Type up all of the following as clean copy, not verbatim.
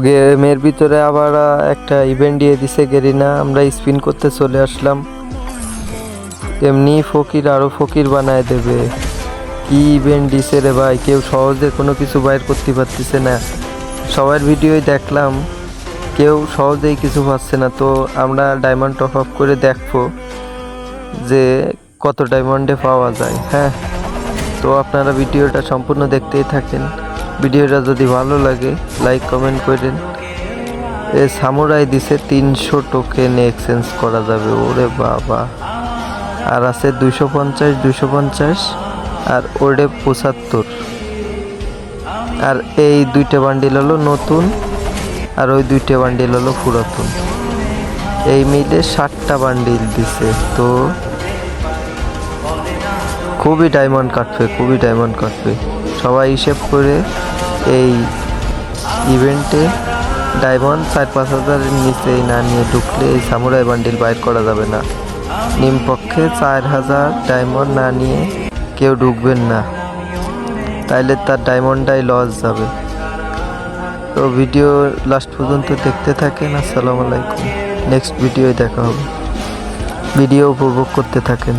গেমের ভিতরে আবার একটা ইভেন্ট দিয়ে দিছে গেরিনা, আমরা স্পিন করতে চলে আসলাম। এমনি ফকির আরো ফকির বানায় দেবে। কি ইভেন্ট দিছে রে ভাই, কেউ সহজে কোনো কিছু বাইর করতে পারতেছে না। সবার ভিডিওই দেখলাম, কেউ সহজেই কিছু পাচ্ছে না। তো আমরা ডায়মন্ড টপ আপ করে দেখবো যে কত ডায়মন্ডে পাওয়া যায়। হ্যাঁ, তো আপনারা ভিডিওটা সম্পূর্ণ দেখতেই থাকেন। ভিডিওটা যদি ভালো লাগে লাইক কমেন্ট করেন। এ সামুরাই দিছে 300 টোকেন এক্সচেঞ্জ করা যাবে, ওরে বাবা। আর আছে 250 আর ওরে 75। আর এই দুইটা বান্ডিল হলো নতুন, আর ওই দুইটা বান্ডিল হলো পুরাতন। এই মিলে 60টা বান্ডিল দিছে। তো খুবই ডায়মন্ড কাটবে। সবাই হিসেব করে এই ইভেন্টে ডায়মন্ড 4-5 হাজারের নিচে না নিয়ে ঢুকলে এই সামুরাই বান্ডিল বাইর করা যাবে না। নিম্নপক্ষে 4000 ডায়মন্ড না নিয়ে কেউ ঢুকবেন না, তাইলে তার ডায়মন্ডটাই লস যাবে। তো ভিডিও লাস্ট পর্যন্ত দেখতে থাকেন। আসসালামু আলাইকুম, নেক্সট ভিডিওয় দেখা হবে। ভিডিও উপভোগ করতে থাকেন।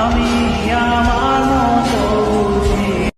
আমি আমার